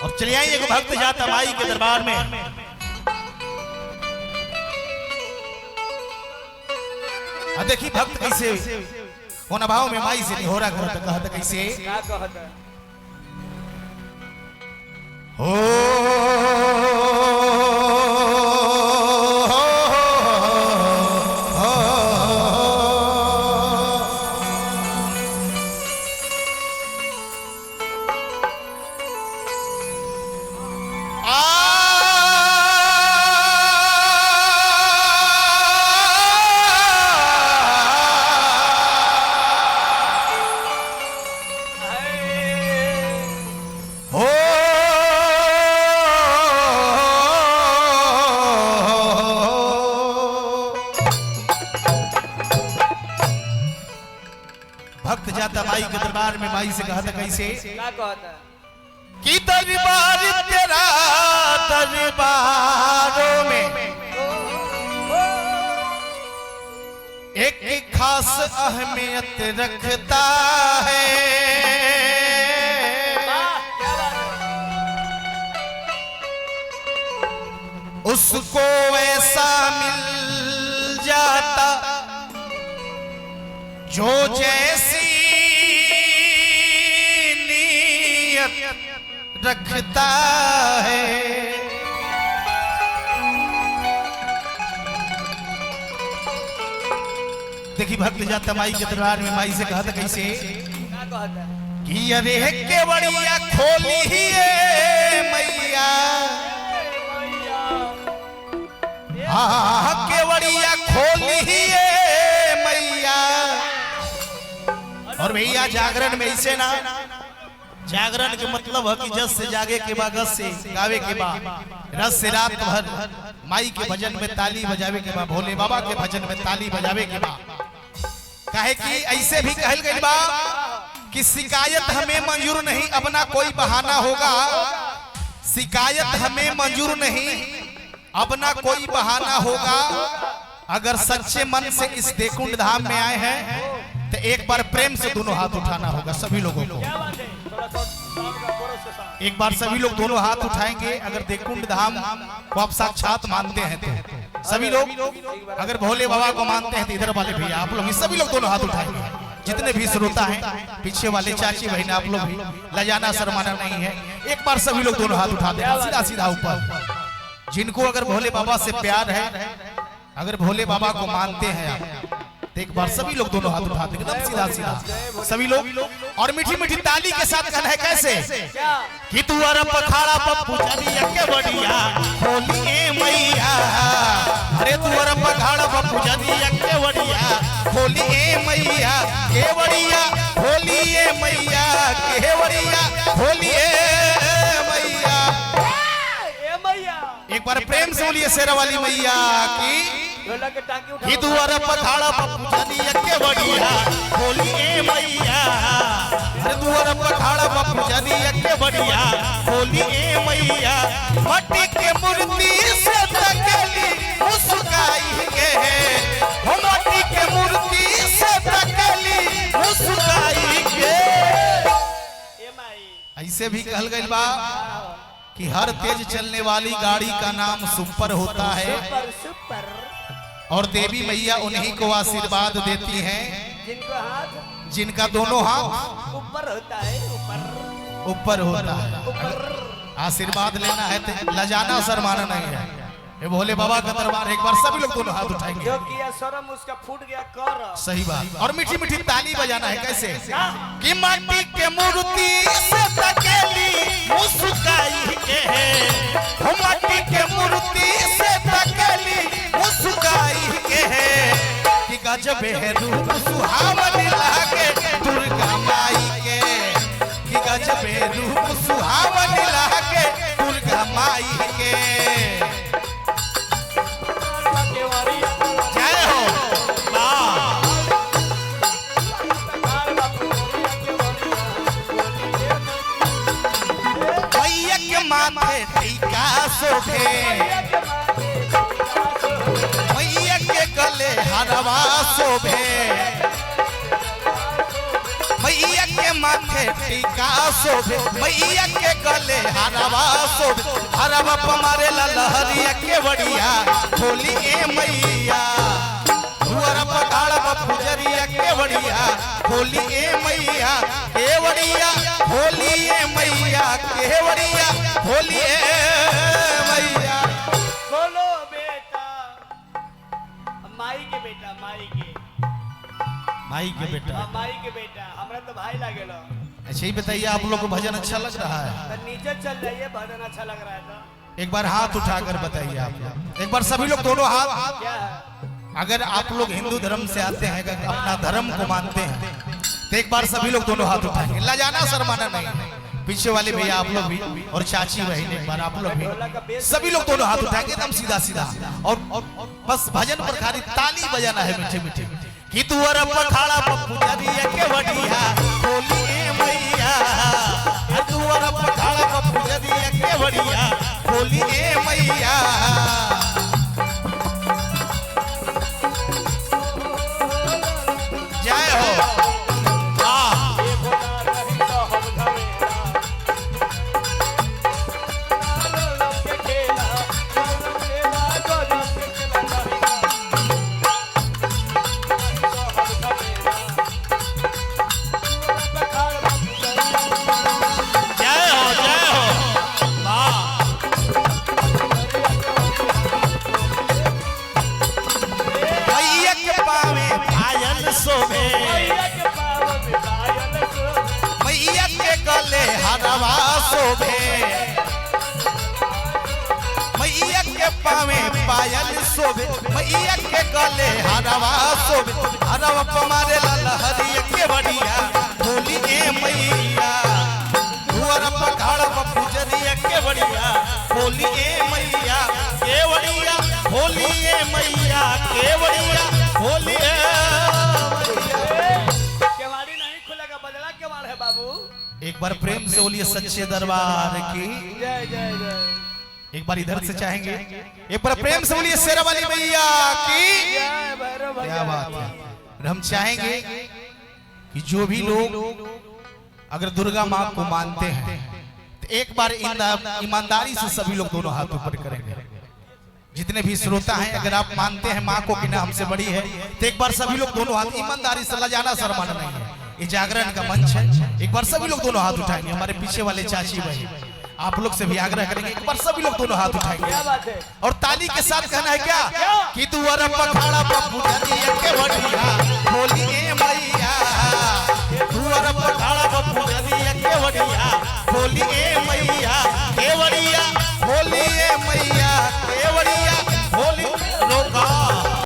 और चले आई एक भक्त जाता माई के दरबार में। देखी भक्त कैसे वो भाव में माई से नहीं हो रहा कहता कैसे क्या कहता हो भक्त जाता माई के दरबार में माई से कहता कैसे क्या कहता कि दरबार तेरा दरबारों में एक खास अहमियत रखता है। उसको ऐसा मिल जाता जो जैसी नीयत रखता है। देखी भक्त जाता माई के दरबार में माई से कहता कैसे क्या कहता कि अरे केवड़िया खोली ही मैया, हाँ केवड़िया खोली ही मैया। और भैया जागरण में ऐसे ना, जागरण के मतलब है कि जस से जागे के बाद गस से गावे के बाद रस से रात भर माई के भजन में ताली बजावे के बाद भोले बाबा के भजन में ताली बजावे के बाद काहे कि ऐसे भी कहल गई बा कि शिकायत हमें मंजूर नहीं, अपना कोई बहाना होगा। शिकायत हमें मंजूर नहीं, अपना कोई बहाना होगा। अगर सच्चे मन से इस देकुंड धाम में आए हैं तो एक बार प्रेम से दोनों हाथ उठाना होगा सभी लोगों को। एक बार सभी लोग दोनों हाथ उठाएंगे अगर देकुंड धाम को आप साक्षात मानते हैं तो। सभी लोग अगर भोले बाबा को मानते हैं तो इधर वाले भैया आप लोग सभी लोग दोनों हाथ उठाएंगे। जितने भी श्रोता हैं पीछे वाले चाची बहन आप लोग भी लजाना शर्माना नहीं है। एक बार सभी लोग दोनों हाथ उठा देना सीधा सीधा ऊपर। जिनको अगर भोले बाबा से प्यार है, अगर भोले बाबा को मानते हैं आप तो एक बार सभी लोग दोनों हाथ उठा देंगे एकदम सीधा सीधा सभी लोग। और मीठी मीठी ताली के साथ कहना है कैसे कि तू अर पखाड़ा पप्पू जदिया के बढ़िया खोलिए मैया। अरे तू अर पखाड़ा पप्पू जदिया के बढ़िया खोलिए मैया, के बढ़िया खोलिए मैया, के बढ़िया खोलिए मैया। एक बार प्रेम से बोलिए शेरा वाली मैया की दुआर पखाड़ा पप्पू जदिया के बढ़िया खोलिए मैया। दुआर पखाड़ा पप्पू जदिया के बढ़िया खोलिए मैया। मट्टी के मूर्ति से तकेली मुस्काई के है, मट्टी के मूर्ति से तकेली मुस्काई के। ऐसे भी कहल गई बा कि हर तेज चलने वाली गाड़ी का नाम सुपर होता है और देवी मैया उन्हीं को आशीर्वाद देती हैं जिनका दोनों हाथ ऊपर होता है। ऊपर होता है। आशीर्वाद लेना है तो लजाना शर्माना नहीं है। ये भोले बाबा का दरबार। एक बार सभी लोग दोनों हाथ उठाएंगे। जो किया शर्म उसका फूट गया कर। सही बात। और मीठी मीठी ताली बजाना है कैसे कि माटी के मूर्ति से तकेली मुस्काई के है, माटी के मूर्ति से तकेली मुस्काई के है। कि गजब है रूप सुहावन लागे दुर्गा माई के, कि गजब है रूप सुहावन लागे दुर्गा माई के। जय हो मैया के माथे टीका शोभे, मैया के गले हरवा शोभे, मैया के माथे टीका शोभे मैया के गले हरवा शोभे हरवा पमारे लहरिया के बड़िया होली ए मैया दुआर पखाड़ पुजरिया के बड़िया होली ए मैया केवड़िया होली ए मैया केवड़िया होली ए मैया। बोलो बेटा माई के बेटा माई के बेटा माई के बेटा हमरा तो भाई लागेलो। अच्छा ही बताइए आप लोग को भजन अच्छा लग रहा है? तो नीचे चल जाइए भजन अच्छा लग रहा है तो एक बार हाथ उठाकर बताइए आप लोग। एक बार सभी लोग दोनों हाथ। क्या है अगर आप लोग हिंदू धर्म से आते हैं अगर अपना धर्म को मानते हैं तो एक बार सभी लोग दोनों हाथ उठाएंगे। लजाना शर्माना नहीं। पीछे वाले भैया आप लोग भी और चाची बहन एक बार आप लोग भी सभी लोग दोनों हाथ उठाएंगे एकदम सीधा सीधा और बस भजन पर खाली ताली बजाना है मीठे मीठे कि तू अर पखाड़ा पुजरिया के बढ़िया होली ए मैया तू अर पखाड़ा पुजरिया के बढ़िया होली ए मैया। जय हो। मैया के गले हरवा शोभे मैया के पावे पायल शोभे मैया के गले हरवा शोभे हरवा पमारे लहरिया के बढ़िया होली ए मैया दुआर पखाड़ पुजरिया के बढ़िया होली ए मैया केवड़िया होली ए मैया केवड़िया होली ए एक बार प्रेम से बोलिए सच्चे दरबार की जय जय जय। एक बार इधर से चाहेंगे एक बार प्रेम से बोलिए शेरा वाली मैया की जय भैरव भैया। क्या बात है। और हम चाहेंगे कि जो भी लोग अगर दुर्गा माँ को मानते हैं तो एक बार ईमानदारी से सभी लोग दोनों हाथ ऊपर करेंगे। जितने भी श्रोता हैं अगर आप मानते हैं माँ को कि ना हमसे बड़ी है तो एक बार सभी लोग दोनों हाथ ईमानदारी से लजाना शर्माना नहीं है। ये जागरण का मंच है। एक बार सभी लोग दोनों हाथ उठाएंगे। हमारे पीछे वाले चाची भाई आप लोग से भी आग्रह करेंगे एक बार सभी लोग दोनों हाथ उठाएंगे क्या बात है और ताली के साथ कहना है क्या कि तू अर पखाड़ा पुजरिया के बढ़िया होली ए मैया तू अर पखाड़ा पुजरिया के बढ़िया होली ए मैया।